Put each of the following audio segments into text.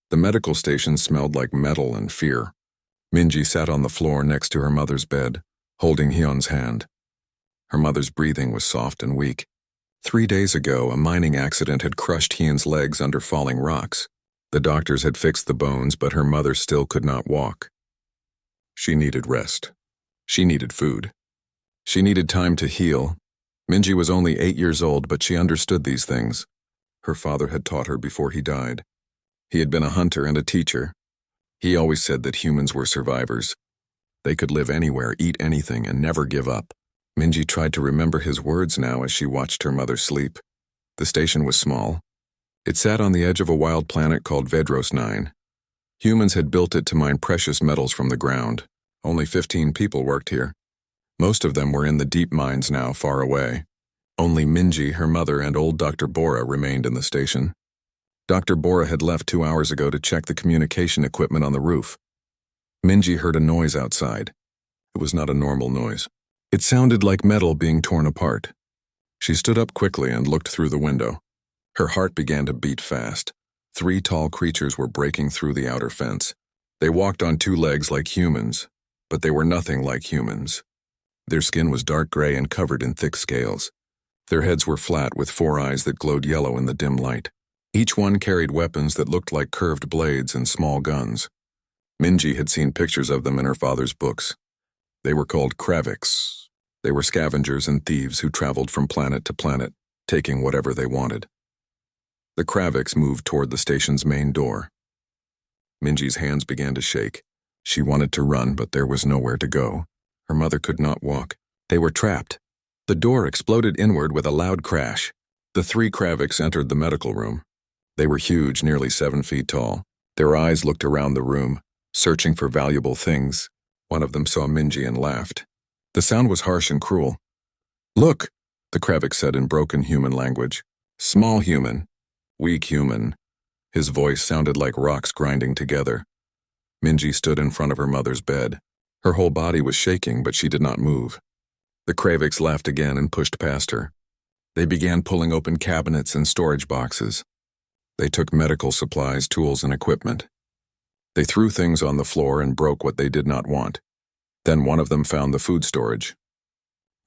The medical station smelled like metal and fear. Minji sat on the floor next to her mother's bed, holding Hyun's hand. Her mother's breathing was soft and weak. 3 days ago, a mining accident had crushed Hyun's legs under falling rocks. The doctors had fixed the bones, but her mother still could not walk. She needed rest. She needed food. She needed time to heal. Minji was only 8 years old, but she understood these things. Her father had taught her before he died. He had been a hunter and a teacher. He always said that humans were survivors. They could live anywhere, eat anything, and never give up. Minji tried to remember his words now as she watched her mother sleep. The station was small. It sat on the edge of a wild planet called Vedros 9. Humans had built it to mine precious metals from the ground. Only 15 people worked here. Most of them were in the deep mines now, far away. Only Minji, her mother, and old Dr. Bora remained in the station. Dr. Bora had left 2 hours ago to check the communication equipment on the roof. Minji heard a noise outside. It was not a normal noise. It sounded like metal being torn apart. She stood up quickly and looked through the window. Her heart began to beat fast. 3 tall creatures were breaking through the outer fence. They walked on 2 legs like humans, but they were nothing like humans. Their skin was dark gray and covered in thick scales. Their heads were flat with 4 eyes that glowed yellow in the dim light. Each one carried weapons that looked like curved blades and small guns. Minji had seen pictures of them in her father's books. They were called Kraviks. They were scavengers and thieves who traveled from planet to planet, taking whatever they wanted. The Kraviks moved toward the station's main door. Minji's hands began to shake. She wanted to run, but there was nowhere to go. Her mother could not walk. They were trapped. The door exploded inward with a loud crash. The 3 Kraviks entered the medical room. They were huge, nearly 7 feet tall. Their eyes looked around the room, searching for valuable things. One of them saw Minji and laughed. The sound was harsh and cruel. "Look," the Kravik said in broken human language. "Small human. Weak human." His voice sounded like rocks grinding together. Minji stood in front of her mother's bed. Her whole body was shaking, but she did not move. The Kraviks laughed again and pushed past her. They began pulling open cabinets and storage boxes. They took medical supplies, tools, and equipment. They threw things on the floor and broke what they did not want. Then one of them found the food storage.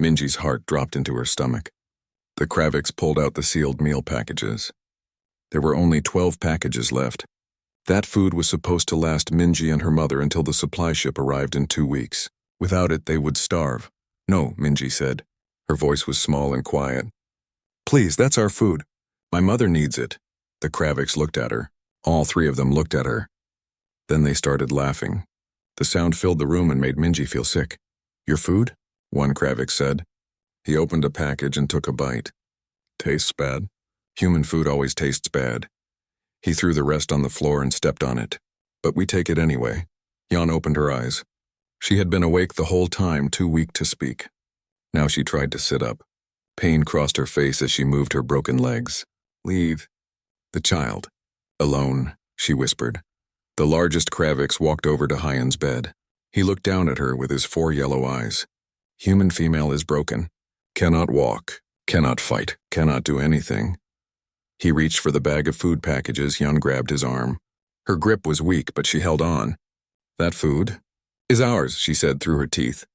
Minji's heart dropped into her stomach. The Kraviks pulled out the sealed meal packages. There were only 12 packages left. That food was supposed to last Minji and her mother until the supply ship arrived in 2 weeks. Without it, they would starve. "No," Minji said. Her voice was small and quiet. "Please, that's our food. My mother needs it." The Kraviks looked at her. All 3 of them looked at her. Then they started laughing. The sound filled the room and made Minji feel sick. "Your food?" one Kravik said. He opened a package and took a bite. "Tastes bad." "Human food always tastes bad." He threw the rest on the floor and stepped on it. "But we take it anyway." Hyun opened her eyes. She had been awake the whole time, too weak to speak. Now she tried to sit up. Pain crossed her face as she moved her broken legs. "Leave the child alone," she whispered. The largest Kraviks walked over to Hyun's bed. He looked down at her with his 4 yellow eyes. "Human female is broken. Cannot walk, cannot fight, cannot do anything." He reached for the bag of food packages. Hyun grabbed his arm. Her grip was weak, but she held on. "That food is ours," she said through her teeth.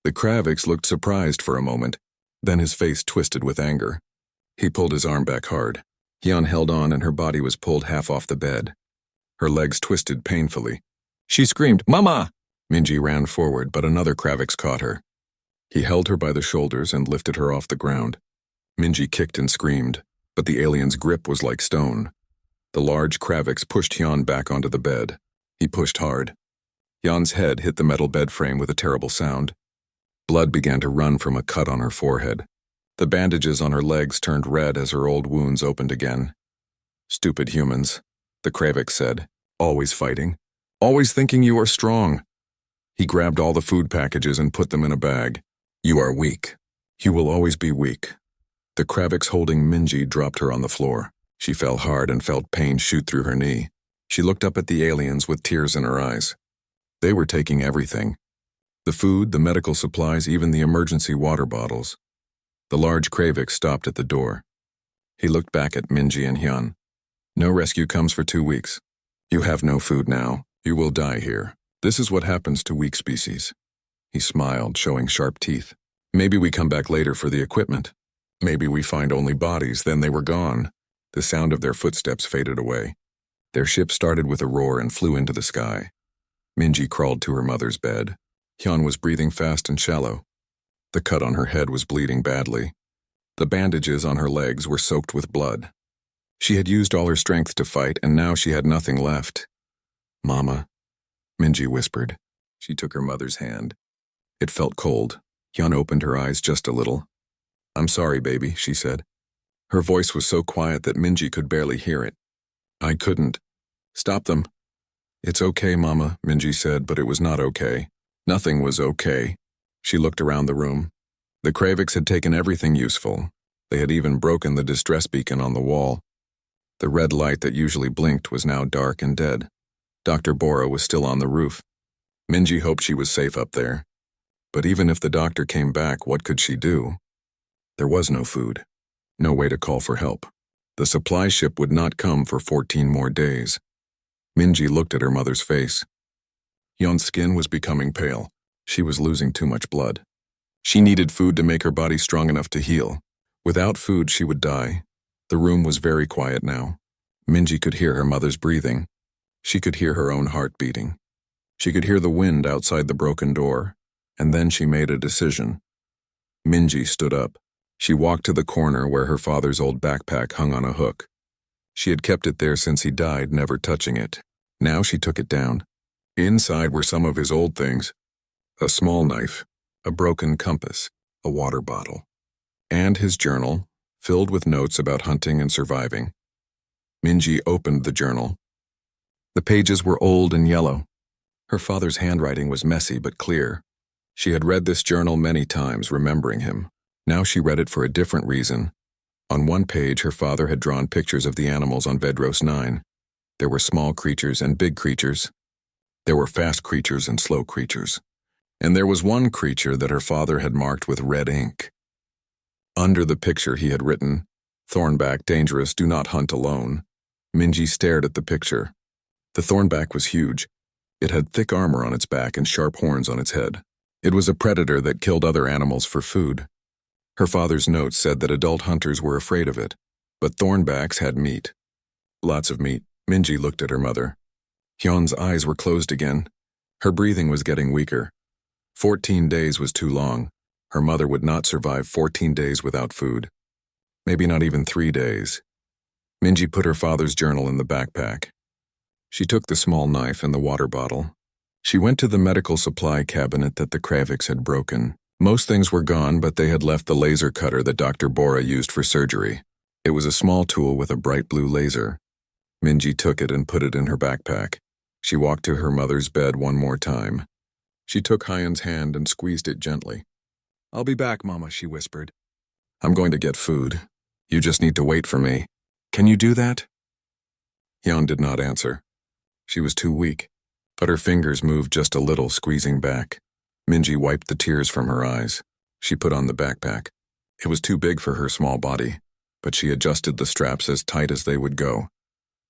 The Kraviks looked surprised for a moment. Then his face twisted with anger. He pulled his arm back hard. Hyun held on and her body was pulled half off the bed. Her legs twisted painfully. She screamed, "Mama!" Minji ran forward, but another Kraviks caught her. He held her by the shoulders and lifted her off the ground. Minji kicked and screamed, but the alien's grip was like stone. The large Kraviks pushed Hyun back onto the bed. He pushed hard. Hyun's head hit the metal bed frame with a terrible sound. Blood began to run from a cut on her forehead. The bandages on her legs turned red as her old wounds opened again. "Stupid humans," the Kravik said. "Always fighting. Always thinking you are strong." He grabbed all the food packages and put them in a bag. "You are weak. You will always be weak." The Kraviks holding Minji dropped her on the floor. She fell hard and felt pain shoot through her knee. She looked up at the aliens with tears in her eyes. They were taking everything. The food, the medical supplies, even the emergency water bottles. The large Kravik stopped at the door. He looked back at Minji and Hyun. "No rescue comes for 2 weeks. You have no food now. You will die here. This is what happens to weak species. He smiled, showing sharp teeth. Maybe we come back later for the equipment. Maybe we find only bodies, then they were gone. The sound of their footsteps faded away. Their ship started with a roar and flew into the sky. Minji crawled to her mother's bed. Hyun was breathing fast and shallow. The cut on her head was bleeding badly. The bandages on her legs were soaked with blood. She had used all her strength to fight, and now she had nothing left. "Mama," Minji whispered. She took her mother's hand. It felt cold. Hyun opened her eyes just a little. "I'm sorry, baby," she said. Her voice was so quiet that Minji could barely hear it. "I couldn't. Stop them." "It's okay, Mama," Minji said, but it was not okay. Nothing was okay. She looked around the room. The Kraviks had taken everything useful. They had even broken the distress beacon on the wall. The red light that usually blinked was now dark and dead. Dr. Bora was still on the roof. Minji hoped she was safe up there. But even if the doctor came back, what could she do? There was no food. No way to call for help. The supply ship would not come for 14 more days. Minji looked at her mother's face. Hyun's skin was becoming pale. She was losing too much blood. She needed food to make her body strong enough to heal. Without food, she would die. The room was very quiet now. Minji could hear her mother's breathing. She could hear her own heart beating. She could hear the wind outside the broken door. And then she made a decision. Minji stood up. She walked to the corner where her father's old backpack hung on a hook. She had kept it there since he died, never touching it. Now she took it down. Inside were some of his old things. A small knife, a broken compass, a water bottle, and his journal, filled with notes about hunting and surviving. Minji opened the journal. The pages were old and yellow. Her father's handwriting was messy but clear. She had read this journal many times, remembering him. Now she read it for a different reason. On one page, her father had drawn pictures of the animals on Vedros 9. There were small creatures and big creatures. There were fast creatures and slow creatures. And there was one creature that her father had marked with red ink. Under the picture he had written, "Thornback dangerous, do not hunt alone." Minji stared at the picture. The thornback was huge. It had thick armor on its back and sharp horns on its head. It was a predator that killed other animals for food. Her father's notes said that adult hunters were afraid of it, but thornbacks had meat. Lots of meat. Minji looked at her mother. Hyun's eyes were closed again. Her breathing was getting weaker. 14 days was too long. Her mother would not survive 14 days without food. Maybe not even 3 days. Minji put her father's journal in the backpack. She took the small knife and the water bottle. She went to the medical supply cabinet that the Kraviks had broken. Most things were gone, but they had left the laser cutter that Dr. Bora used for surgery. It was a small tool with a bright blue laser. Minji took it and put it in her backpack. She walked to her mother's bed one more time. She took Hyun's hand and squeezed it gently. "I'll be back, Mama," she whispered. "I'm going to get food. You just need to wait for me. Can you do that?" Hyun did not answer. She was too weak, but her fingers moved just a little, squeezing back. Minji wiped the tears from her eyes. She put on the backpack. It was too big for her small body, but she adjusted the straps as tight as they would go.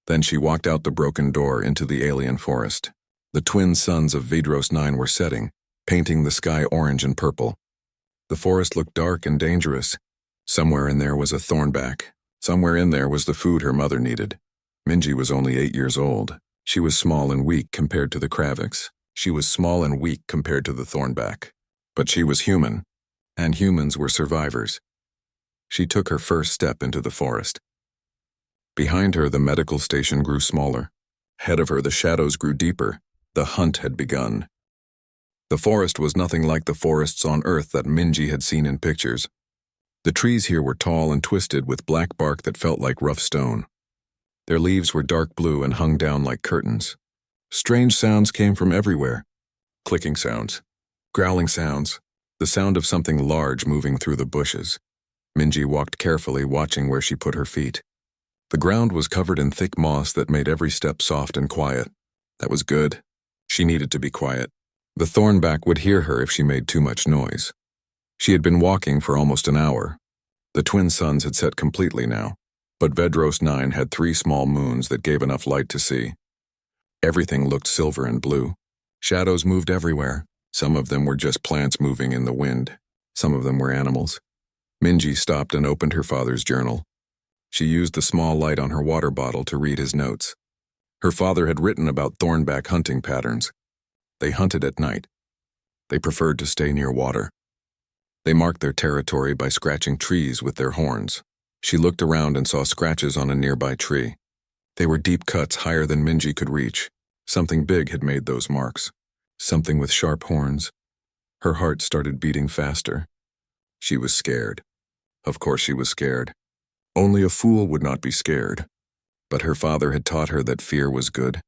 Then she walked out the broken door into the alien forest. The twin suns of Vedros 9 were setting, painting the sky orange and purple. The forest looked dark and dangerous. Somewhere in there was a thornback. Somewhere in there was the food her mother needed. Minji was only 8 years old. She was small and weak compared to the Kraviks. She was small and weak compared to the thornback. But she was human, and humans were survivors. She took her first step into the forest. Behind her, the medical station grew smaller. Ahead of her, the shadows grew deeper. The hunt had begun. The forest was nothing like the forests on Earth that Minji had seen in pictures. The trees here were tall and twisted with black bark that felt like rough stone. Their leaves were dark blue and hung down like curtains. Strange sounds came from everywhere. Clicking sounds, growling sounds, the sound of something large moving through the bushes. Minji walked carefully, watching where she put her feet. The ground was covered in thick moss that made every step soft and quiet. That was good. She needed to be quiet. The thornback would hear her if she made too much noise. She had been walking for almost an hour. The twin suns had set completely now, but Vedros 9 had 3 small moons that gave enough light to see. Everything looked silver and blue. Shadows moved everywhere. Some of them were just plants moving in the wind. Some of them were animals. Minji stopped and opened her father's journal. She used the small light on her water bottle to read his notes. Her father had written about thornback hunting patterns. They hunted at night. They preferred to stay near water. They marked their territory by scratching trees with their horns. She looked around and saw scratches on a nearby tree. They were deep cuts higher than Minji could reach. Something big had made those marks. Something with sharp horns. Her heart started beating faster. She was scared. Of course she was scared. Only a fool would not be scared. But her father had taught her that fear was good.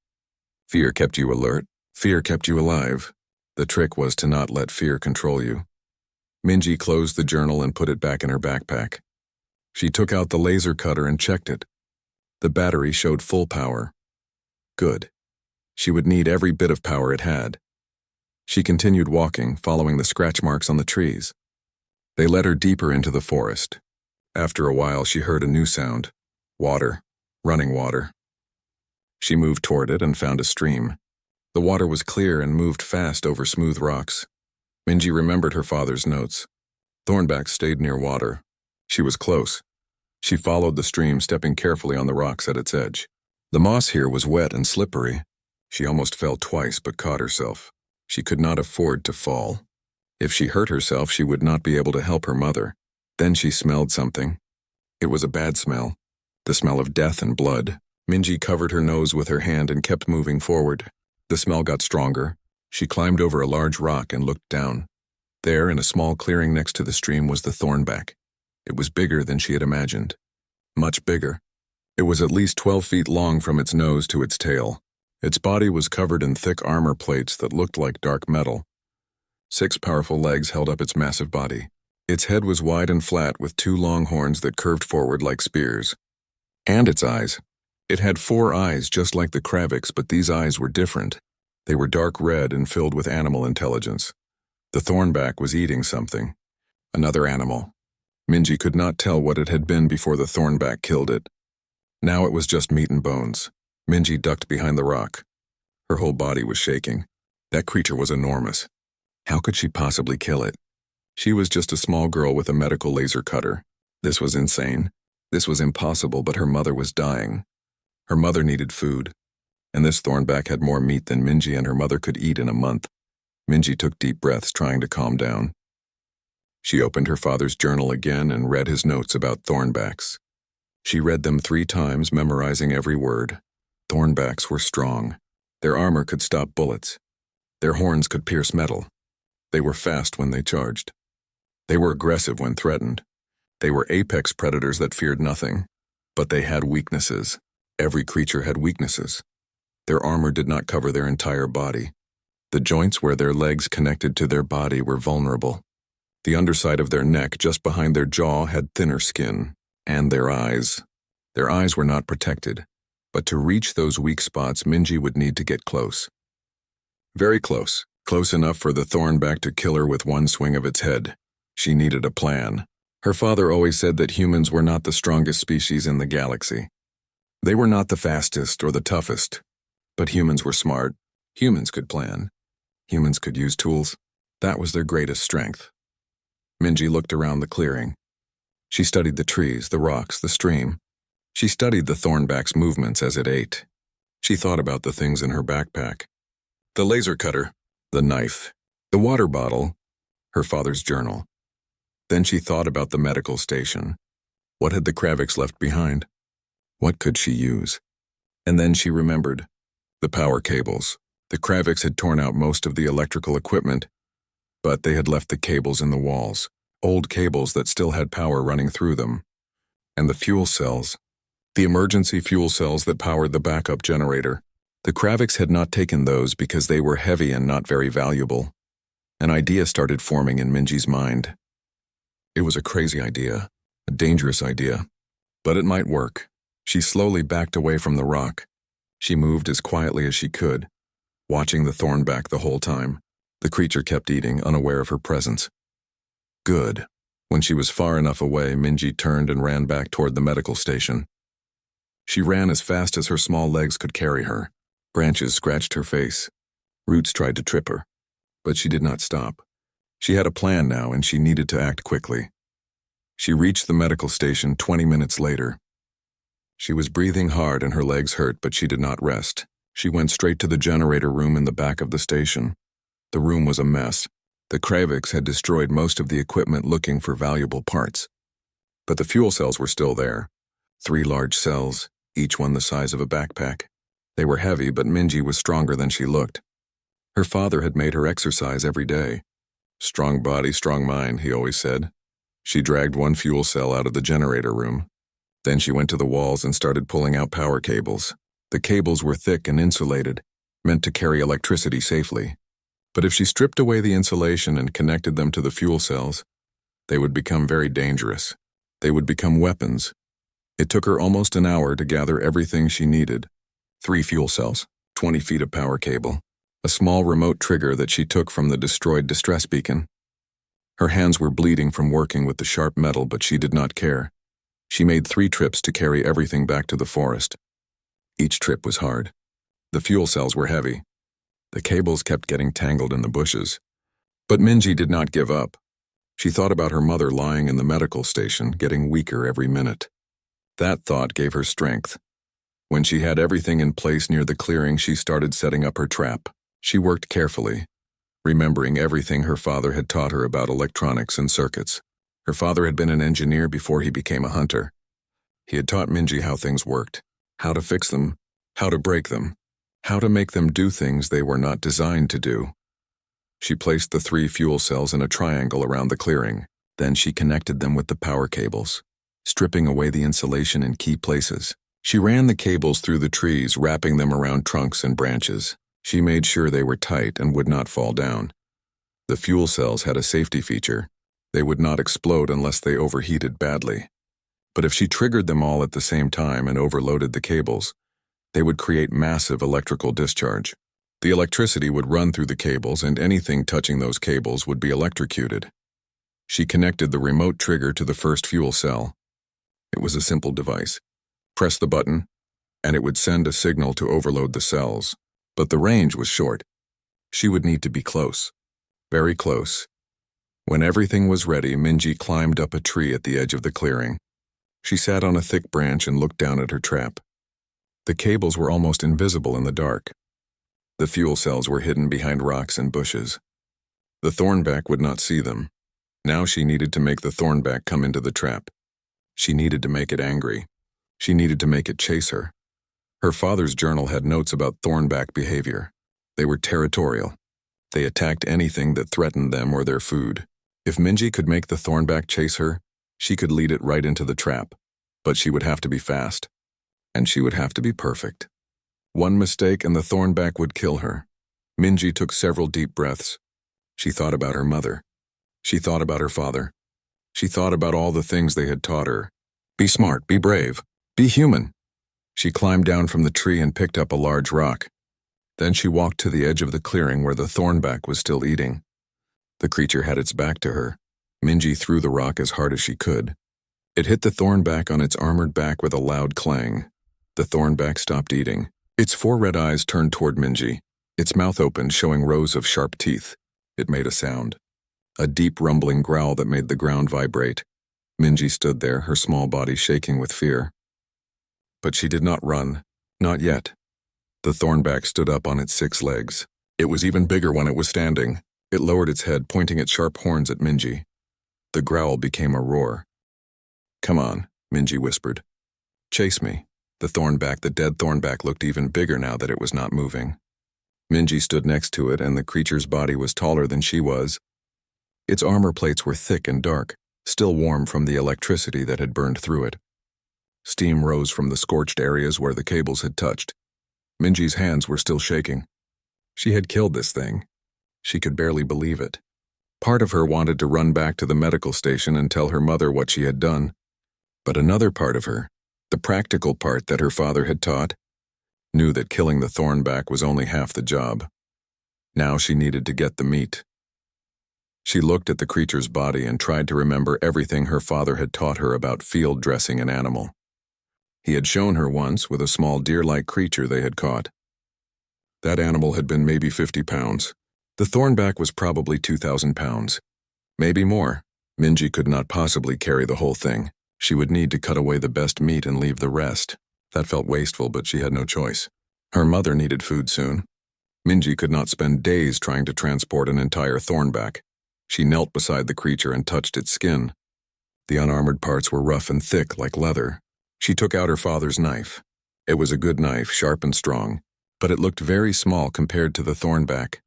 Fear kept you alert. Fear kept you alive. The trick was to not let fear control you. Minji closed the journal and put it back in her backpack. She took out the laser cutter and checked it. The battery showed full power. Good. She would need every bit of power it had. She continued walking, following the scratch marks on the trees. They led her deeper into the forest. After a while, she heard a new sound. Water. Running water. She moved toward it and found a stream. The water was clear and moved fast over smooth rocks. Minji remembered her father's notes. Thornbacks stayed near water. She was close. She followed the stream, stepping carefully on the rocks at its edge. The moss here was wet and slippery. She almost fell twice but caught herself. She could not afford to fall. If she hurt herself, she would not be able to help her mother. Then she smelled something. It was a bad smell. The smell of death and blood. Minji covered her nose with her hand and kept moving forward. The smell got stronger. She climbed over a large rock and looked down. There, in a small clearing next to the stream, was the thornback. It was bigger than she had imagined. Much bigger. It was at least 12 feet long from its nose to its tail. Its body was covered in thick armor plates that looked like dark metal. 6 powerful legs held up its massive body. Its head was wide and flat with 2 long horns that curved forward like spears. And its eyes. It had 4 eyes just like the Kravix, but these eyes were different. They were dark red and filled with animal intelligence. The thornback was eating something. Another animal. Minji could not tell what it had been before the thornback killed it. Now it was just meat and bones. Minji ducked behind the rock. Her whole body was shaking. That creature was enormous. How could she possibly kill it? She was just a small girl with a medical laser cutter. This was insane. This was impossible, but her mother was dying. Her mother needed food. And this thornback had more meat than Minji and her mother could eat in a month. Minji took deep breaths, trying to calm down. She opened her father's journal again and read his notes about thornbacks. She read them 3 times, memorizing every word. Thornbacks were strong. Their armor could stop bullets. Their horns could pierce metal. They were fast when they charged. They were aggressive when threatened. They were apex predators that feared nothing. But they had weaknesses. Every creature had weaknesses. Their armor did not cover their entire body. The joints where their legs connected to their body were vulnerable. The underside of their neck, just behind their jaw, had thinner skin. And their eyes. Their eyes were not protected. But to reach those weak spots, Minji would need to get close. Very close. Close enough for the thornback to kill her with one swing of its head. She needed a plan. Her father always said that humans were not the strongest species in the galaxy. They were not the fastest or the toughest. But humans were smart. Humans could plan. Humans could use tools. That was their greatest strength. Minji looked around the clearing. She studied the trees, the rocks, the stream. She studied the thornback's movements as it ate. She thought about the things in her backpack. The laser cutter, the knife, the water bottle, her father's journal. Then she thought about the medical station. What had the Kravix left behind? What could she use? And then she remembered. The power cables. The Kravix had torn out most of the electrical equipment, but they had left the cables in the walls, old cables that still had power running through them. And the fuel cells. The emergency fuel cells that powered the backup generator. The Kravix had not taken those because they were heavy and not very valuable. An idea started forming in Minji's mind. It was a crazy idea, a dangerous idea, but it might work. She slowly backed away from the rock. She moved as quietly as she could, watching the thornback the whole time. The creature kept eating, unaware of her presence. Good. When she was far enough away, Minji turned and ran back toward the medical station. She ran as fast as her small legs could carry her. Branches scratched her face. Roots tried to trip her. But she did not stop. She had a plan now, and she needed to act quickly. She reached the medical station 20 minutes later. She was breathing hard and her legs hurt, but she did not rest. She went straight to the generator room in the back of the station. The room was a mess. The Kraviks had destroyed most of the equipment looking for valuable parts. But the fuel cells were still there. 3 large cells, each one the size of a backpack. They were heavy, but Minji was stronger than she looked. Her father had made her exercise every day. Strong body, strong mind, he always said. She dragged one fuel cell out of the generator room. Then she went to the walls and started pulling out power cables. The cables were thick and insulated, meant to carry electricity safely. But if she stripped away the insulation and connected them to the fuel cells, they would become very dangerous. They would become weapons. It took her almost an hour to gather everything she needed. 3 fuel cells, 20 feet of power cable, a small remote trigger that she took from the destroyed distress beacon. Her hands were bleeding from working with the sharp metal, but she did not care. She made 3 trips to carry everything back to the forest. Each trip was hard. The fuel cells were heavy. The cables kept getting tangled in the bushes. But Minji did not give up. She thought about her mother lying in the medical station, getting weaker every minute. That thought gave her strength. When she had everything in place near the clearing, she started setting up her trap. She worked carefully, remembering everything her father had taught her about electronics and circuits. Her father had been an engineer before he became a hunter. He had taught Minji how things worked, how to fix them, how to break them, how to make them do things they were not designed to do. She placed the 3 fuel cells in a triangle around the clearing. Then she connected them with the power cables, stripping away the insulation in key places. She ran the cables through the trees, wrapping them around trunks and branches. She made sure they were tight and would not fall down. The fuel cells had a safety feature. They would not explode unless they overheated badly. But if she triggered them all at the same time and overloaded the cables, they would create massive electrical discharge. The electricity would run through the cables, and anything touching those cables would be electrocuted. She connected the remote trigger to the first fuel cell. It was a simple device. Press the button, and it would send a signal to overload the cells. But the range was short. She would need to be close. Very close. When everything was ready, Minji climbed up a tree at the edge of the clearing. She sat on a thick branch and looked down at her trap. The cables were almost invisible in the dark. The fuel cells were hidden behind rocks and bushes. The thornback would not see them. Now she needed to make the thornback come into the trap. She needed to make it angry. She needed to make it chase her. Her father's journal had notes about thornback behavior. They were territorial. They attacked anything that threatened them or their food. If Minji could make the thornback chase her, she could lead it right into the trap. But she would have to be fast. And she would have to be perfect. One mistake and the thornback would kill her. Minji took several deep breaths. She thought about her mother. She thought about her father. She thought about all the things they had taught her. Be smart, be brave, be human. She climbed down from the tree and picked up a large rock. Then she walked to the edge of the clearing where the thornback was still eating. The creature had its back to her. Minji threw the rock as hard as she could. It hit the thornback on its armored back with a loud clang. The thornback stopped eating. Its 4 red eyes turned toward Minji. Its mouth opened, showing rows of sharp teeth. It made a sound. A deep rumbling growl that made the ground vibrate. Minji stood there, her small body shaking with fear. But she did not run. Not yet. The thornback stood up on its 6 legs. It was even bigger when it was standing. It lowered its head, pointing its sharp horns at Minji. The growl became a roar. "Come on," Minji whispered. "Chase me." The dead thornback looked even bigger now that it was not moving. Minji stood next to it, and the creature's body was taller than she was. Its armor plates were thick and dark, still warm from the electricity that had burned through it. Steam rose from the scorched areas where the cables had touched. Minji's hands were still shaking. She had killed this thing. She could barely believe it. Part of her wanted to run back to the medical station and tell her mother what she had done. But another part of her, the practical part that her father had taught, knew that killing the thornback was only half the job. Now she needed to get the meat. She looked at the creature's body and tried to remember everything her father had taught her about field dressing an animal. He had shown her once with a small deer-like creature they had caught. That animal had been maybe 50 pounds. The thornback was probably 2,000 pounds. Maybe more. Minji could not possibly carry the whole thing. She would need to cut away the best meat and leave the rest. That felt wasteful, but she had no choice. Her mother needed food soon. Minji could not spend days trying to transport an entire thornback. She knelt beside the creature and touched its skin. The unarmored parts were rough and thick like leather. She took out her father's knife. It was a good knife, sharp and strong, but it looked very small compared to the thornback.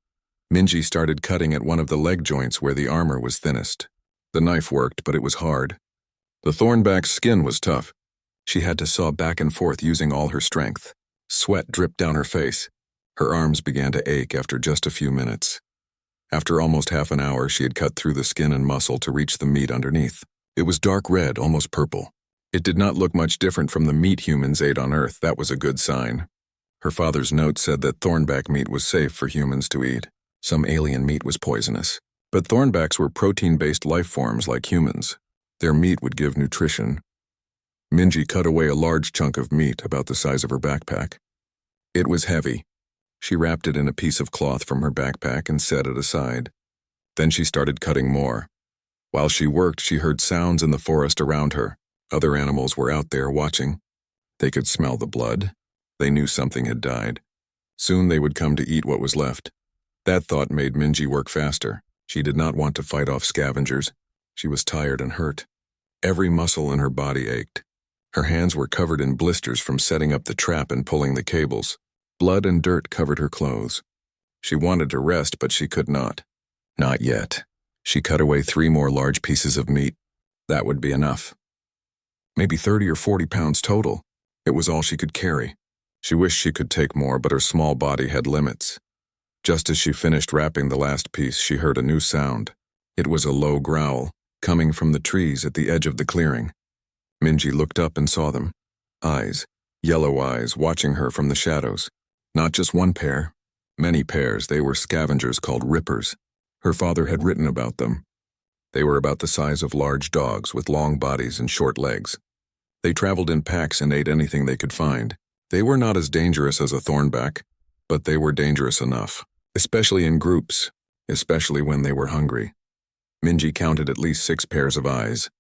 Minji started cutting at one of the leg joints where the armor was thinnest. The knife worked, but it was hard. The thornback's skin was tough. She had to saw back and forth using all her strength. Sweat dripped down her face. Her arms began to ache after just a few minutes. After almost half an hour, she had cut through the skin and muscle to reach the meat underneath. It was dark red, almost purple. It did not look much different from the meat humans ate on Earth. That was a good sign. Her father's note said that thornback meat was safe for humans to eat. Some alien meat was poisonous. But thornbacks were protein-based life forms like humans. Their meat would give nutrition. Minji cut away a large chunk of meat about the size of her backpack. It was heavy. She wrapped it in a piece of cloth from her backpack and set it aside. Then she started cutting more. While she worked, she heard sounds in the forest around her. Other animals were out there watching. They could smell the blood. They knew something had died. Soon they would come to eat what was left. That thought made Minji work faster. She did not want to fight off scavengers. She was tired and hurt. Every muscle in her body ached. Her hands were covered in blisters from setting up the trap and pulling the cables. Blood and dirt covered her clothes. She wanted to rest, but she could not. Not yet. She cut away 3 more large pieces of meat. That would be enough. Maybe 30 or 40 pounds total. It was all she could carry. She wished she could take more, but her small body had limits. Just as she finished wrapping the last piece, she heard a new sound. It was a low growl, coming from the trees at the edge of the clearing. Minji looked up and saw them. Eyes, yellow eyes, watching her from the shadows. Not just one pair, many pairs. They were scavengers called rippers. Her father had written about them. They were about the size of large dogs with long bodies and short legs. They traveled in packs and ate anything they could find. They were not as dangerous as a thornback, but they were dangerous enough, especially in groups, especially when they were hungry. Minji counted at least 6 pairs of eyes,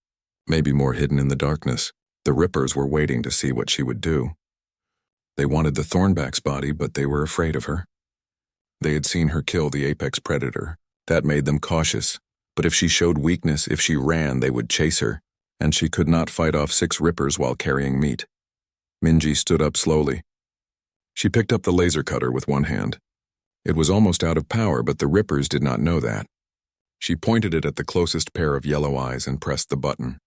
maybe more hidden in the darkness. The rippers were waiting to see what she would do. They wanted the thornback's body, but they were afraid of her. They had seen her kill the apex predator. That made them cautious. But if she showed weakness, if she ran, they would chase her, and she could not fight off 6 rippers while carrying meat. Minji stood up slowly. She picked up the laser cutter with one hand. It was almost out of power, but the rippers did not know that. She pointed it at the closest pair of yellow eyes and pressed the button.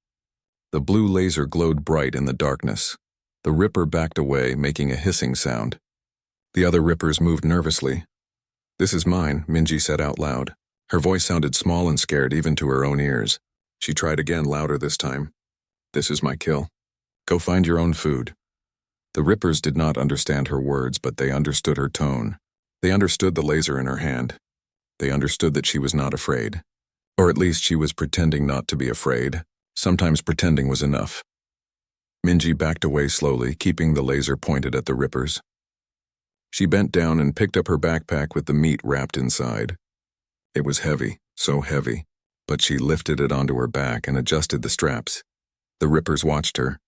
The blue laser glowed bright in the darkness. The ripper backed away, making a hissing sound. The other rippers moved nervously. "This is mine," Minji said out loud. Her voice sounded small and scared even to her own ears. She tried again, louder this time. "This is my kill. Go find your own food." The rippers did not understand her words, but they understood her tone. They understood the laser in her hand. They understood that she was not afraid. Or at least she was pretending not to be afraid. Sometimes pretending was enough. Minji backed away slowly, keeping the laser pointed at the rippers. She bent down and picked up her backpack with the meat wrapped inside. It was heavy, so heavy, but she lifted it onto her back and adjusted the straps. The rippers watched her.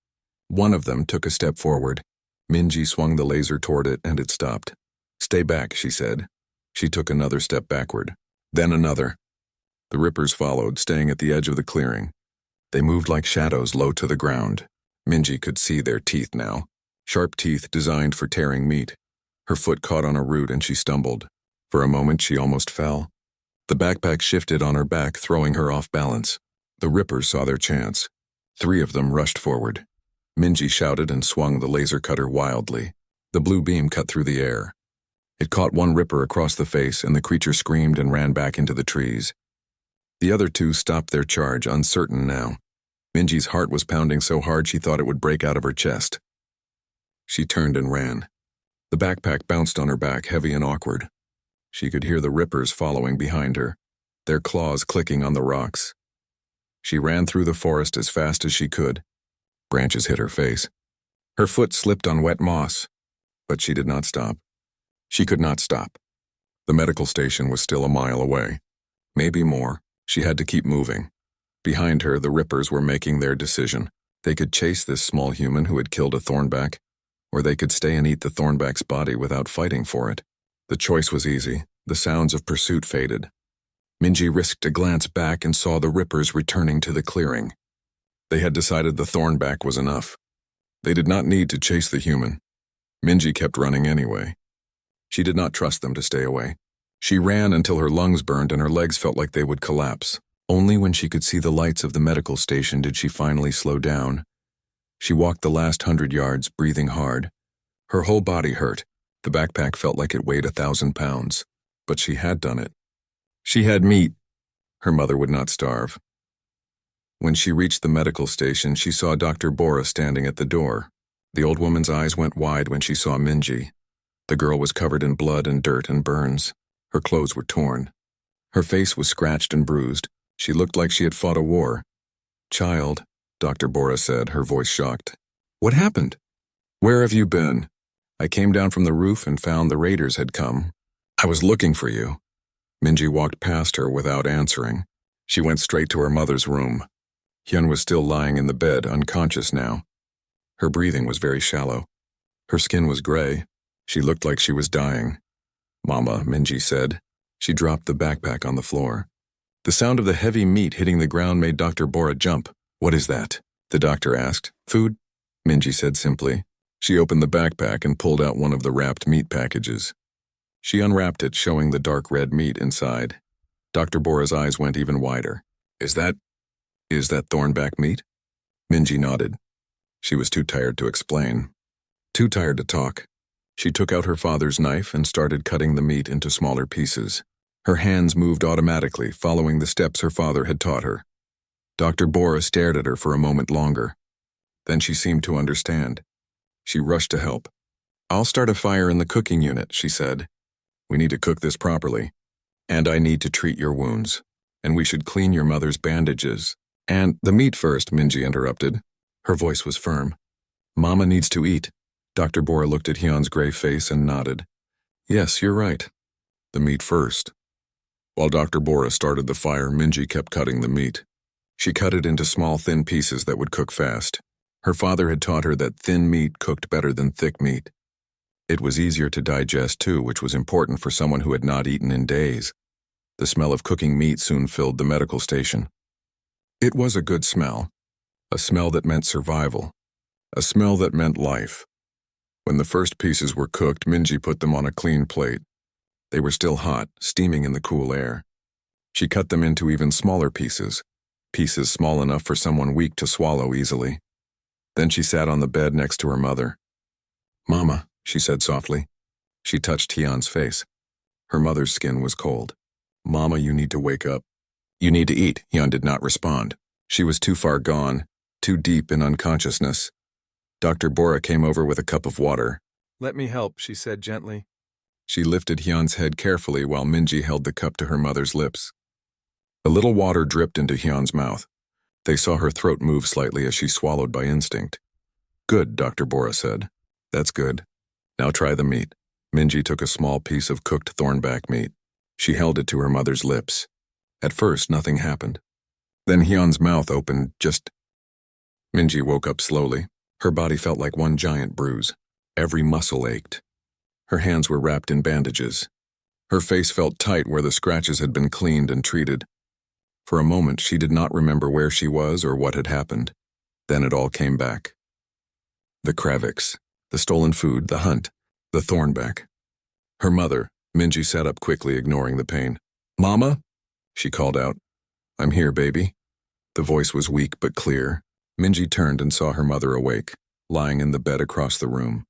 One of them took a step forward. Minji swung the laser toward it and it stopped. "Stay back," she said. She took another step backward, then another. The rippers followed, staying at the edge of the clearing. They moved like shadows low to the ground. Minji could see their teeth now, sharp teeth designed for tearing meat. Her foot caught on a root and she stumbled. For a moment she almost fell. The backpack shifted on her back, throwing her off balance. The rippers saw their chance. 3 of them rushed forward. Minji shouted and swung the laser cutter wildly. The blue beam cut through the air. It caught one ripper across the face, and the creature screamed and ran back into the trees. The other 2 stopped their charge, uncertain now. Minji's heart was pounding so hard she thought it would break out of her chest. She turned and ran. The backpack bounced on her back, heavy and awkward. She could hear the rippers following behind her, their claws clicking on the rocks. She ran through the forest as fast as she could. Branches hit her face. Her foot slipped on wet moss, but she did not stop. She could not stop. The medical station was still a mile away. Maybe more. She had to keep moving. Behind her, the Rippers were making their decision. They could chase this small human who had killed a Thornback, or they could stay and eat the Thornback's body without fighting for it. The choice was easy. The sounds of pursuit faded. Minji risked a glance back and saw the Rippers returning to the clearing. They had decided the Thornback was enough. They did not need to chase the human. Minji kept running anyway. She did not trust them to stay away. She ran until her lungs burned and her legs felt like they would collapse. Only when she could see the lights of the medical station did she finally slow down. She walked the last 100 yards, breathing hard. Her whole body hurt. The backpack felt like it weighed 1,000 pounds. But she had done it. She had meat. Her mother would not starve. When she reached the medical station, she saw Dr. Bora standing at the door. The old woman's eyes went wide when she saw Minji. The girl was covered in blood and dirt and burns. Her clothes were torn. Her face was scratched and bruised. She looked like she had fought a war. "Child," Dr. Bora said, her voice shocked. "What happened? Where have you been?" "I came down from the roof and found the raiders had come. I was looking for you." Minji walked past her without answering. She went straight to her mother's room. Hyun was still lying in the bed, unconscious now. Her breathing was very shallow. Her skin was gray. She looked like she was dying. "Mama," Minji said. She dropped the backpack on the floor. The sound of the heavy meat hitting the ground made Dr. Bora jump. "What is that?" the doctor asked. "Food," Minji said simply. She opened the backpack and pulled out one of the wrapped meat packages. She unwrapped it, showing the dark red meat inside. Dr. Bora's eyes went even wider. Is that Thornback meat?" Minji nodded. She was too tired to explain. Too tired to talk. She took out her father's knife and started cutting the meat into smaller pieces. Her hands moved automatically, following the steps her father had taught her. Dr. Bora stared at her for a moment longer. Then she seemed to understand. She rushed to help. "I'll start a fire in the cooking unit," she said. "We need to cook this properly. And I need to treat your wounds. And we should clean your mother's bandages. And the meat first," Minji interrupted. Her voice was firm. "Mama needs to eat." Dr. Bora looked at Hyun's gray face and nodded. "Yes, you're right. The meat first." While Dr. Bora started the fire, Minji kept cutting the meat. She cut it into small, thin pieces that would cook fast. Her father had taught her that thin meat cooked better than thick meat. It was easier to digest too, which was important for someone who had not eaten in days. The smell of cooking meat soon filled the medical station. It was a good smell. A smell that meant survival. A smell that meant life. When the first pieces were cooked, Minji put them on a clean plate. They were still hot, steaming in the cool air. She cut them into even smaller pieces small enough for someone weak to swallow easily. Then she sat on the bed next to her mother. "Mama," she said softly. She touched Hyun's face. Her mother's skin was cold. "Mama, you need to wake up. You need to eat." Hyun did not respond. She was too far gone, too deep in unconsciousness. Dr. Bora came over with a cup of water. "Let me help," she said gently. She lifted Hyun's head carefully while Minji held the cup to her mother's lips. A little water dripped into Hyun's mouth. They saw her throat move slightly as she swallowed by instinct. "Good," Dr. Bora said. "That's good. Now try the meat." Minji took a small piece of cooked Thornback meat. She held it to her mother's lips. At first, nothing happened. Then Hyun's mouth opened, just... Minji woke up slowly. Her body felt like one giant bruise. Every muscle ached. Her hands were wrapped in bandages. Her face felt tight where the scratches had been cleaned and treated. For a moment, she did not remember where she was or what had happened. Then it all came back. The Kravix, the stolen food, the hunt, the Thornback. Her mother, Minji sat up quickly, ignoring the pain. "Mama?" she called out. "I'm here, baby." The voice was weak but clear. Minji turned and saw her mother awake, lying in the bed across the room.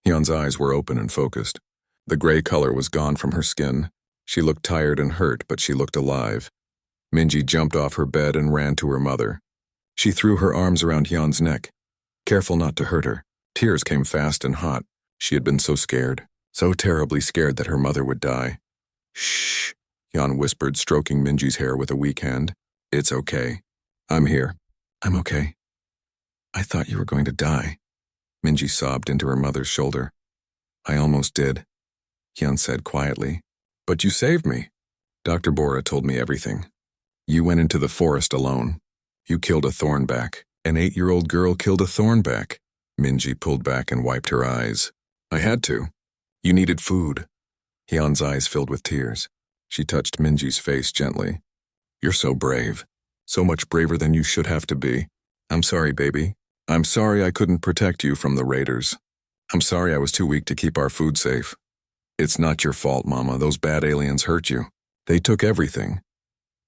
Hyun's eyes were open and focused. The gray color was gone from her skin. She looked tired and hurt, but she looked alive. Minji jumped off her bed and ran to her mother. She threw her arms around Hyun's neck, careful not to hurt her. Tears came fast and hot. She had been so scared, so terribly scared that her mother would die. "Shh," Hyun whispered, stroking Minji's hair with a weak hand. "It's okay. I'm here." "I'm okay. I thought you were going to die." Minji sobbed into her mother's shoulder. "I almost did. Hyun said quietly. But you saved me. Dr. Bora told me everything. You went into the forest alone. You killed a thornback. An 8-year-old girl killed a thornback. Minji pulled back and wiped her eyes. I had to. You needed food. Hyun's eyes filled with tears. She touched Minji's face gently. You're so brave. So much braver than you should have to be. I'm sorry, baby. I'm sorry I couldn't protect you from the raiders. I'm sorry I was too weak to keep our food safe. It's not your fault, Mama. Those bad aliens hurt you. They took everything.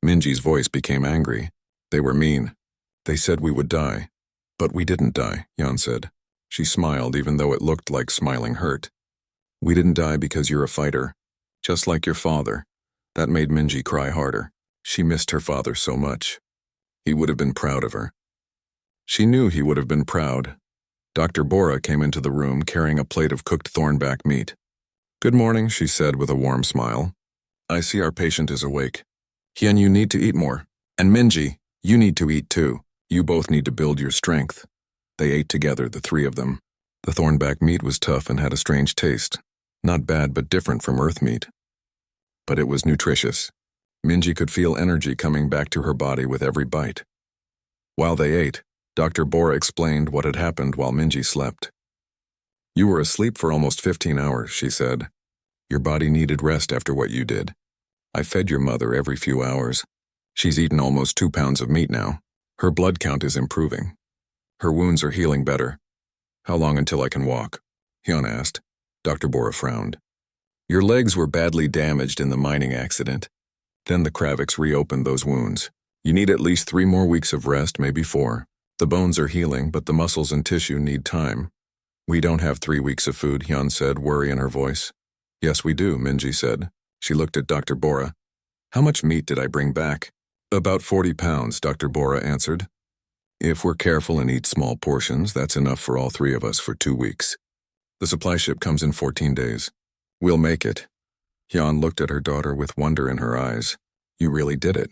Minji's voice became angry. They were mean. They said we would die. But we didn't die, Hyun said. She smiled even though it looked like smiling hurt. We didn't die because you're a fighter. Just like your father. That made Minji cry harder. She missed her father so much. He would have been proud of her. She knew he would have been proud. Dr. Bora came into the room carrying a plate of cooked thornback meat. Good morning, she said with a warm smile. I see our patient is awake. Hyun, you need to eat more. And Minji, you need to eat too. You both need to build your strength. They ate together, the three of them. The thornback meat was tough and had a strange taste. Not bad, but different from earth meat. But it was nutritious. Minji could feel energy coming back to her body with every bite. While they ate, Dr. Bora explained what had happened while Minji slept. You were asleep for almost 15 hours, she said. Your body needed rest after what you did. I fed your mother every few hours. She's eaten almost 2 pounds of meat now. Her blood count is improving. Her wounds are healing better. How long until I can walk? Hyun asked. Dr. Bora frowned. Your legs were badly damaged in the mining accident. Then the Kravix reopened those wounds. You need at least 3 more weeks of rest, maybe 4. The bones are healing, but the muscles and tissue need time. We don't have 3 weeks of food, Hyun said, worry in her voice. Yes, we do, Minji said. She looked at Dr. Bora. How much meat did I bring back? About 40 pounds, Dr. Bora answered. If we're careful and eat small portions, that's enough for all 3 of us for 2 weeks. The supply ship comes in 14 days. We'll make it. Hyun looked at her daughter with wonder in her eyes. You really did it.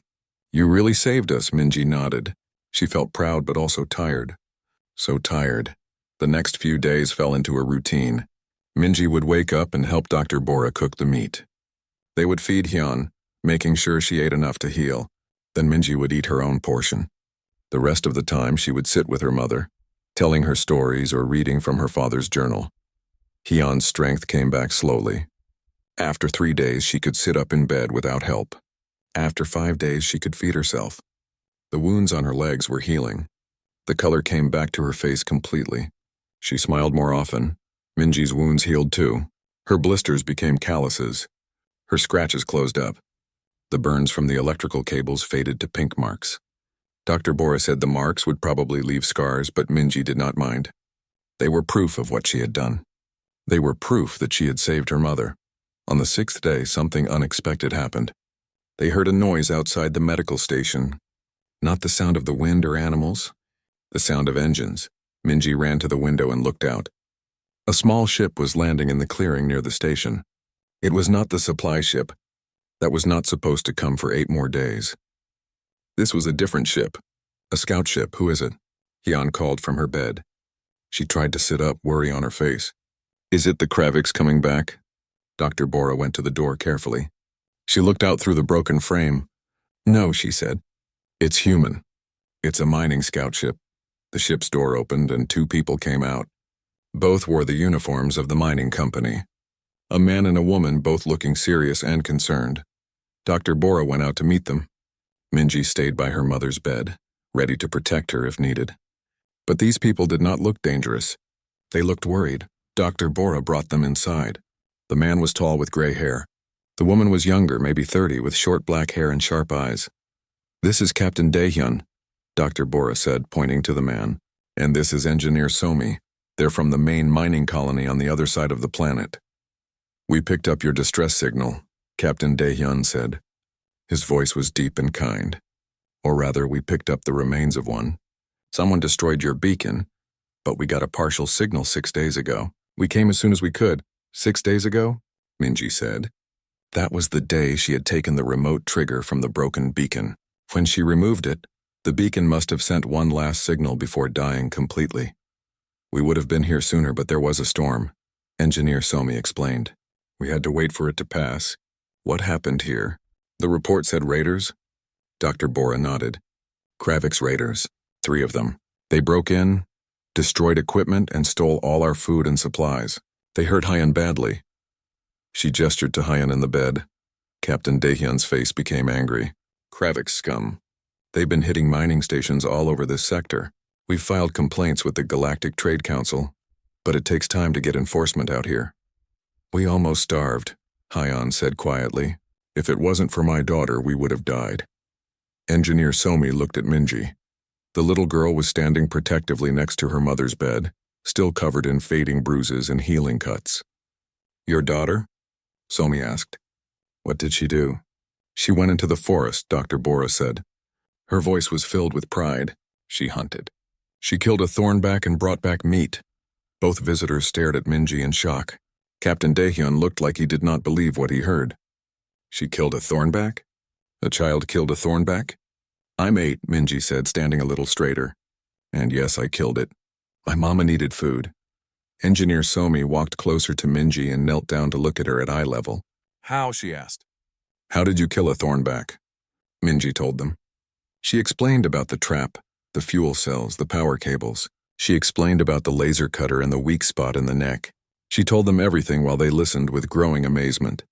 You really saved us, Minji nodded. She felt proud but also tired. So tired. The next few days fell into a routine. Minji would wake up and help Dr. Bora cook the meat. They would feed Hyun, making sure she ate enough to heal. Then Minji would eat her own portion. The rest of the time she would sit with her mother, telling her stories or reading from her father's journal. Hyun's strength came back slowly. After 3 days, she could sit up in bed without help. After 5 days, she could feed herself. The wounds on her legs were healing. The color came back to her face completely. She smiled more often. Minji's wounds healed too. Her blisters became calluses. Her scratches closed up. The burns from the electrical cables faded to pink marks. Dr. Bora said the marks would probably leave scars, but Minji did not mind. They were proof of what she had done. They were proof that she had saved her mother. On the 6th day, something unexpected happened. They heard a noise outside the medical station. Not the sound of the wind or animals. The sound of engines. Minji ran to the window and looked out. A small ship was landing in the clearing near the station. It was not the supply ship. That was not supposed to come for 8 more days. This was a different ship. A scout ship, who is it? Hyun called from her bed. She tried to sit up, worry on her face. Is it the Kravix coming back? Dr. Bora went to the door carefully. She looked out through the broken frame. No, she said. It's human. It's a mining scout ship. The ship's door opened and 2 people came out. Both wore the uniforms of the mining company. A man and a woman, both looking serious and concerned. Dr. Bora went out to meet them. Minji stayed by her mother's bed, ready to protect her if needed. But these people did not look dangerous. They looked worried. Dr. Bora brought them inside. The man was tall with gray hair. The woman was younger, maybe 30, with short black hair and sharp eyes. This is Captain Daehyun, Dr. Bora said, pointing to the man. And this is Engineer Somi. They're from the main mining colony on the other side of the planet. We picked up your distress signal, Captain Daehyun said. His voice was deep and kind. Or rather, we picked up the remains of one. Someone destroyed your beacon, but we got a partial signal 6 days ago. We came as soon as we could. 6 days ago? Minji said. That was the day she had taken the remote trigger from the broken beacon. When she removed it, the beacon must have sent one last signal before dying completely. We would have been here sooner, but there was a storm, Engineer Somi explained. We had to wait for it to pass. What happened here? The report said raiders? Dr. Bora nodded. Kravik's raiders. 3 of them. They broke in, destroyed equipment, and stole all our food and supplies. They hurt Hyun badly. She gestured to Hyun in the bed. Captain Daehyun's face became angry. Kravik's scum. They've been hitting mining stations all over this sector. We've filed complaints with the Galactic Trade Council, but it takes time to get enforcement out here. We almost starved, Hyun said quietly. If it wasn't for my daughter, we would have died. Engineer Somi looked at Minji. The little girl was standing protectively next to her mother's bed, still covered in fading bruises and healing cuts. Your daughter? Somi asked. What did she do? She went into the forest, Dr. Bora said. Her voice was filled with pride. She hunted. She killed a thornback and brought back meat. Both visitors stared at Minji in shock. Captain Daehyun looked like he did not believe what he heard. She killed a thornback? A child killed a thornback? I'm 8, Minji said, standing a little straighter. And yes, I killed it. My mama needed food. Engineer Somi walked closer to Minji and knelt down to look at her at eye level. How? She asked. How did you kill a thornback? Minji told them. She explained about the trap, the fuel cells, the power cables. She explained about the laser cutter and the weak spot in the neck. She told them everything while they listened with growing amazement.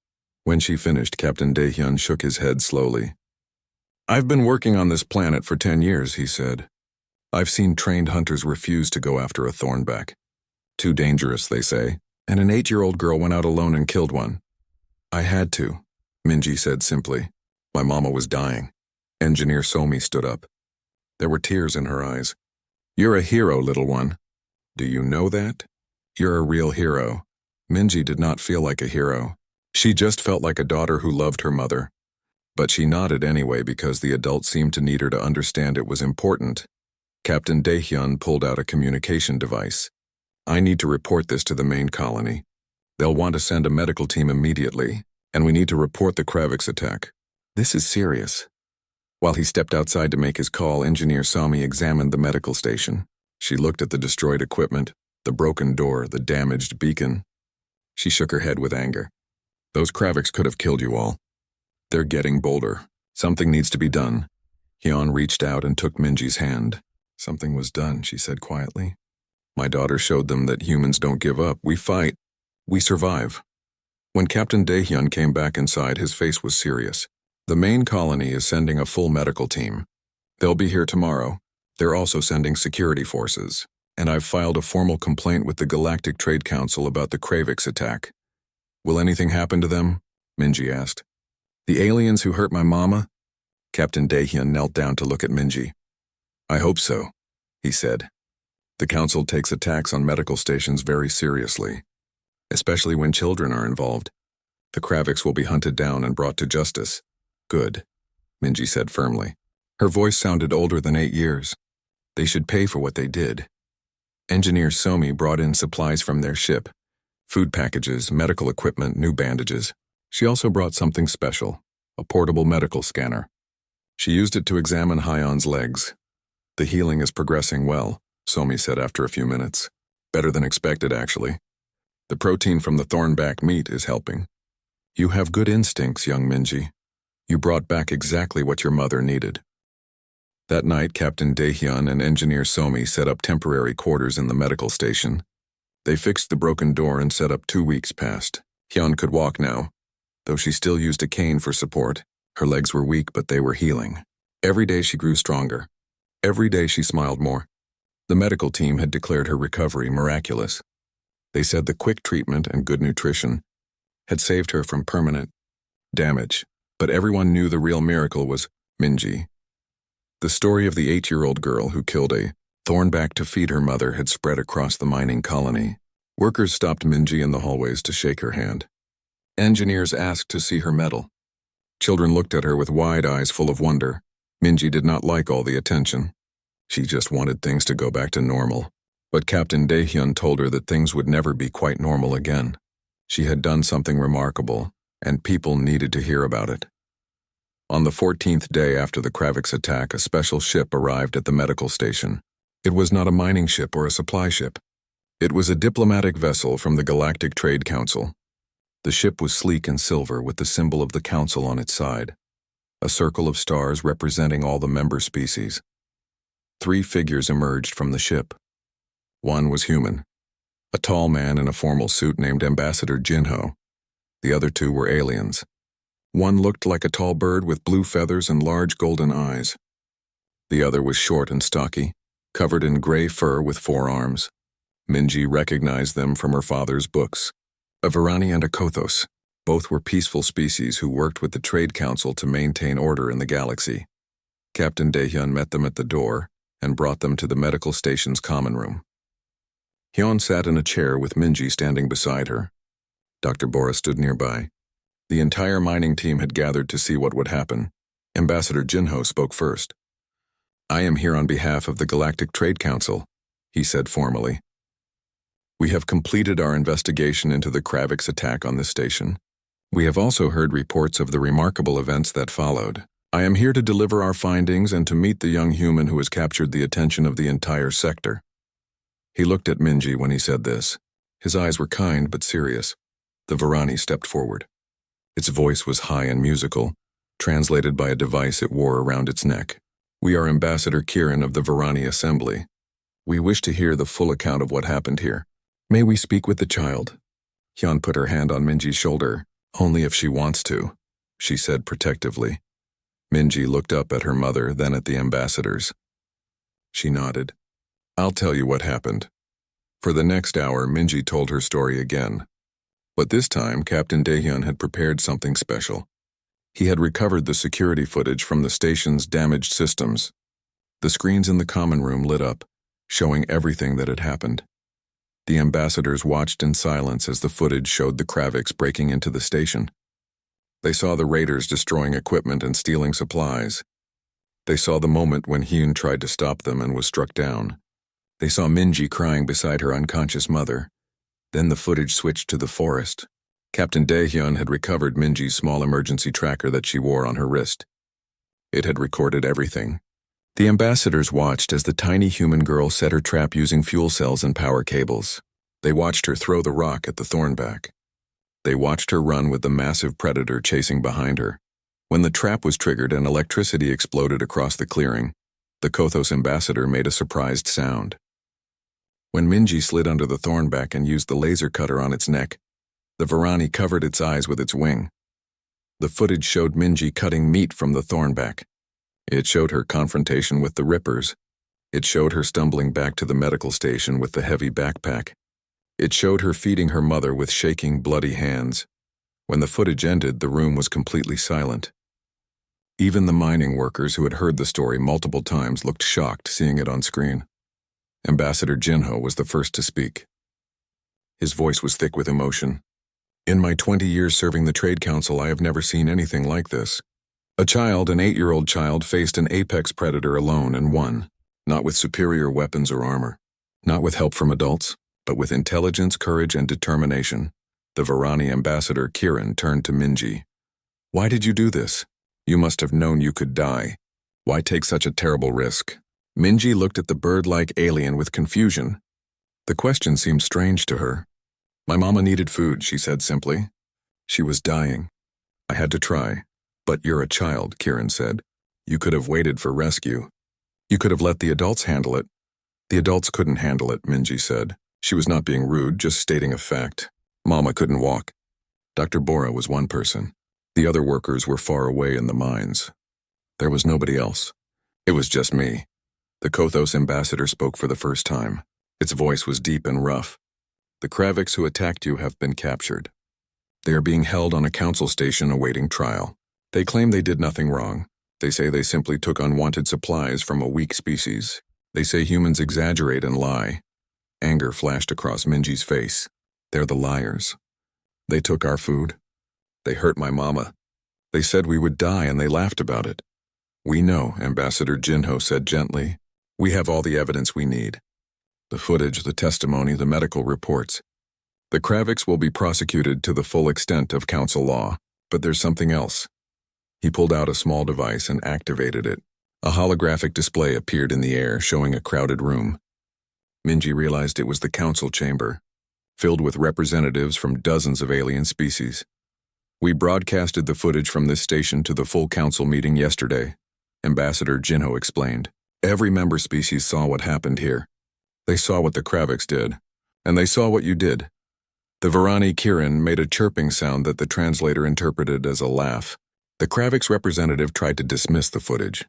When she finished, Captain Daehyun shook his head slowly. I've been working on this planet for 10 years, he said. I've seen trained hunters refuse to go after a thornback. Too dangerous, they say, and an 8-year-old girl went out alone and killed one. I had to, Minji said simply. My mama was dying. Engineer Somi stood up. There were tears in her eyes. You're a hero, little one. Do you know that? You're a real hero. Minji did not feel like a hero. She just felt like a daughter who loved her mother. But she nodded anyway because the adult seemed to need her to understand it was important. Captain Daehyun pulled out a communication device. I need to report this to the main colony. They'll want to send a medical team immediately, and we need to report the Kravik's attack. This is serious. While he stepped outside to make his call, Engineer Somi examined the medical station. She looked at the destroyed equipment, the broken door, the damaged beacon. She shook her head with anger. Those Kraviks could have killed you all. They're getting bolder. Something needs to be done. Hyun reached out and took Minji's hand. Something was done, she said quietly. My daughter showed them that humans don't give up. We fight. We survive. When Captain Daehyun came back inside, his face was serious. The main colony is sending a full medical team. They'll be here tomorrow. They're also sending security forces. And I've filed a formal complaint with the Galactic Trade Council about the Kravik's attack. Will anything happen to them? Minji asked. The aliens who hurt my mama? Captain Daehyun knelt down to look at Minji. I hope so, he said. The council takes attacks on medical stations very seriously, especially when children are involved. The Kraviks will be hunted down and brought to justice. Good, Minji said firmly. Her voice sounded older than 8 years. They should pay for what they did. Engineer Somi brought in supplies from their ship. Food packages, medical equipment, new bandages. She also brought something special, a portable medical scanner. She used it to examine Hyun's legs. The healing is progressing well, Somi said after a few minutes. Better than expected, actually. The protein from the thornback meat is helping. You have good instincts, young Minji. You brought back exactly what your mother needed. That night, Captain Daehyun and Engineer Somi set up temporary quarters in the medical station. They fixed the broken door and set up 2 weeks passed. Hyun could walk now, though she still used a cane for support. Her legs were weak, but they were healing. Every day she grew stronger. Every day she smiled more. The medical team had declared her recovery miraculous. They said the quick treatment and good nutrition had saved her from permanent damage, but everyone knew the real miracle was Minji. The story of the 8-year-old girl who killed a thornback to feed her mother had spread across the mining colony. Workers stopped Minji in the hallways to shake her hand. Engineers asked to see her medal. Children looked at her with wide eyes full of wonder. Minji did not like all the attention. She just wanted things to go back to normal. But Captain Daehyun told her that things would never be quite normal again. She had done something remarkable, and people needed to hear about it. On the 14th day after the Kravik's attack, a special ship arrived at the medical station. It was not a mining ship or a supply ship. It was a diplomatic vessel from the Galactic Trade Council. The ship was sleek and silver with the symbol of the Council on its side, a circle of stars representing all the member species. 3 figures emerged from the ship. One was human, a tall man in a formal suit named Ambassador Jinho. The other 2 were aliens. One looked like a tall bird with blue feathers and large golden eyes. The other was short and stocky, covered in gray fur with 4 arms. Minji recognized them from her father's books. A Varani and a Kothos. Both were peaceful species who worked with the Trade Council to maintain order in the galaxy. Captain Daehyun met them at the door and brought them to the medical station's common room. Hyun sat in a chair with Minji standing beside her. Dr. Bora stood nearby. The entire mining team had gathered to see what would happen. Ambassador Jinho spoke first. "I am here on behalf of the Galactic Trade Council," he said formally. "We have completed our investigation into the Kravix attack on this station. We have also heard reports of the remarkable events that followed. I am here to deliver our findings and to meet the young human who has captured the attention of the entire sector." He looked at Minji when he said this. His eyes were kind but serious. The Varani stepped forward. Its voice was high and musical, translated by a device it wore around its neck. "We are Ambassador Kiran of the Varani Assembly. We wish to hear the full account of what happened here. May we speak with the child?" Hyun put her hand on Minji's shoulder. "Only if she wants to," she said protectively. Minji looked up at her mother, then at the ambassadors. She nodded. "I'll tell you what happened." For the next hour, Minji told her story again. But this time, Captain Daehyun had prepared something special. He had recovered the security footage from the station's damaged systems. The screens in the common room lit up, showing everything that had happened. The ambassadors watched in silence as the footage showed the Kravix breaking into the station. They saw the raiders destroying equipment and stealing supplies. They saw the moment when Hyun tried to stop them and was struck down. They saw Minji crying beside her unconscious mother. Then the footage switched to the forest. Captain Daehyun had recovered Minji's small emergency tracker that she wore on her wrist. It had recorded everything. The ambassadors watched as the tiny human girl set her trap using fuel cells and power cables. They watched her throw the rock at the thornback. They watched her run with the massive predator chasing behind her. When the trap was triggered and electricity exploded across the clearing, the Kothos ambassador made a surprised sound. When Minji slid under the thornback and used the laser cutter on its neck, the Varani covered its eyes with its wing. The footage showed Minji cutting meat from the thornback. It showed her confrontation with the Rippers. It showed her stumbling back to the medical station with the heavy backpack. It showed her feeding her mother with shaking, bloody hands. When the footage ended, the room was completely silent. Even the mining workers who had heard the story multiple times looked shocked seeing it on screen. Ambassador Jinho was the first to speak. His voice was thick with emotion. "In my 20 years serving the Trade Council, I have never seen anything like this. A child, an 8-year-old child, faced an apex predator alone and won, not with superior weapons or armor, not with help from adults, but with intelligence, courage, and determination." The Varani ambassador Kiran turned to Minji. "Why did you do this? You must have known you could die. Why take such a terrible risk?" Minji looked at the bird-like alien with confusion. The question seemed strange to her. "My mama needed food," she said simply. "She was dying. I had to try." "But you're a child," Kiran said. "You could have waited for rescue. You could have let the adults handle it." "The adults couldn't handle it," Minji said. She was not being rude, just stating a fact. Mama couldn't walk. Dr. Bora was one person. The other workers were far away in the mines. There was nobody else. It was just me. The Kothos ambassador spoke for the first time. Its voice was deep and rough. "The Kravix who attacked you have been captured. They are being held on a council station awaiting trial. They claim they did nothing wrong. They say they simply took unwanted supplies from a weak species. They say humans exaggerate and lie." Anger flashed across Minji's face. "They're the liars. They took our food. They hurt my mama. They said we would die and they laughed about it." "We know," Ambassador Jinho said gently. "We have all the evidence we need. The footage, the testimony, the medical reports. The Kravix will be prosecuted to the full extent of council law, but there's something else." He pulled out a small device and activated it. A holographic display appeared in the air, showing a crowded room. Minji realized it was the council chamber. filled with representatives from dozens of alien species. We broadcasted the footage from this station to the full council meeting yesterday, Ambassador Jinho explained. Every member species saw what happened here. They saw what the Kravix did, and they saw what you did. The Varani Kirin made a chirping sound that the translator interpreted as a laugh. The Kravix representative tried to dismiss the footage.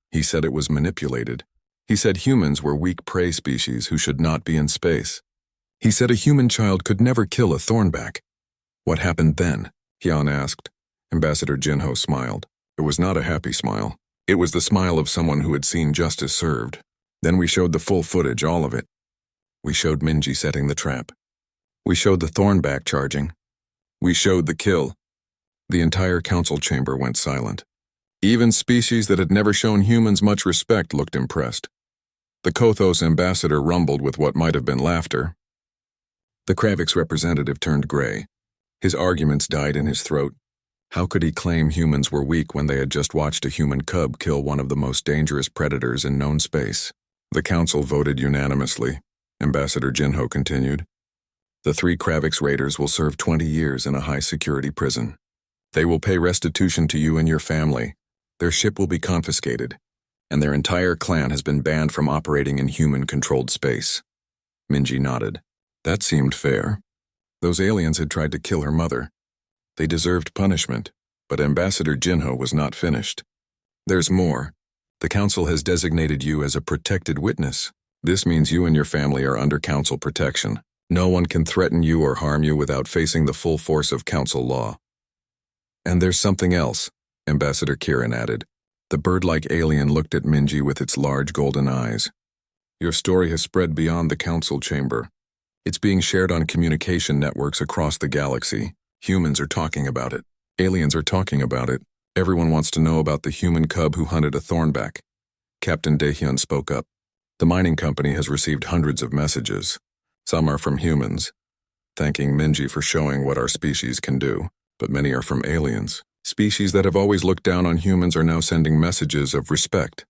He said it was manipulated. He said humans were weak prey species who should not be in space. He said a human child could never kill a Thornback. What happened then? Hyun asked. Ambassador Jinho smiled. It was not a happy smile. It was the smile of someone who had seen justice served. Then we showed the full footage, all of it. We showed Minji setting the trap. We showed the Thornback charging. We showed the kill. The entire council chamber went silent. Even species that had never shown humans much respect looked impressed. The Kothos ambassador rumbled with what might have been laughter. The Kravix representative turned gray. His arguments died in his throat. How could he claim humans were weak when they had just watched a human cub kill one of the most dangerous predators in known space? The council voted unanimously, Ambassador Jinho continued. The 3 Kravix raiders will serve 20 years in a high-security prison. They will pay restitution to you and your family. Their ship will be confiscated, and their entire clan has been banned from operating in human-controlled space. Minji nodded. That seemed fair. Those aliens had tried to kill her mother. They deserved punishment, but Ambassador Jinho was not finished. There's more. The council has designated you as a protected witness. This means you and your family are under council protection. No one can threaten you or harm you without facing the full force of council law. And there's something else, Ambassador Kirin added. The bird-like alien looked at Minji with its large golden eyes. Your story has spread beyond the council chamber. It's being shared on communication networks across the galaxy. Humans are talking about it. Aliens are talking about it. Everyone wants to know about the human cub who hunted a Thornback. Captain Daehyun spoke up. The mining company has received hundreds of messages. Some are from humans, thanking Minji for showing what our species can do, but many are from aliens. Species that have always looked down on humans are now sending messages of respect.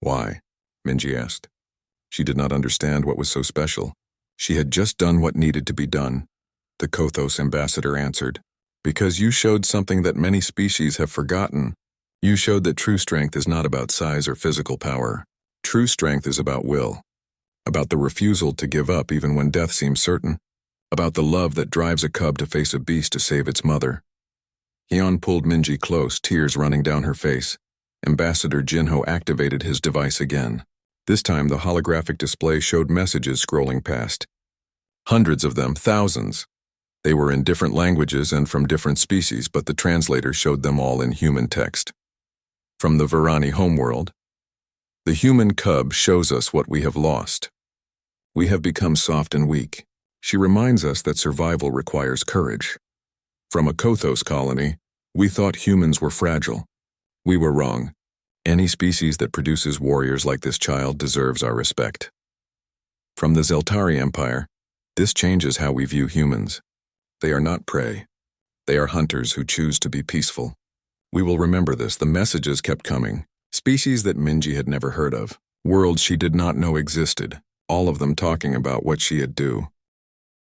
Why? Minji asked. She did not understand what was so special. She had just done what needed to be done. The Kothos ambassador answered. Because you showed something that many species have forgotten. You showed that true strength is not about size or physical power. True strength is about will. About the refusal to give up even when death seems certain. About the love that drives a cub to face a beast to save its mother. Hyun pulled Minji close, tears running down her face. Ambassador Jinho activated his device again. This time the holographic display showed messages scrolling past. Hundreds of them, thousands. They were in different languages and from different species, but the translator showed them all in human text. From the Varani homeworld, the human cub shows us what we have lost. We have become soft and weak. She reminds us that survival requires courage. From a Kothos colony, we thought humans were fragile. We were wrong. Any species that produces warriors like this child deserves our respect. From the Zeltari Empire, this changes how we view humans. They are not prey. They are hunters who choose to be peaceful. We will remember this. The messages kept coming. Species that Minji had never heard of. Worlds she did not know existed. All of them talking about what she'd do.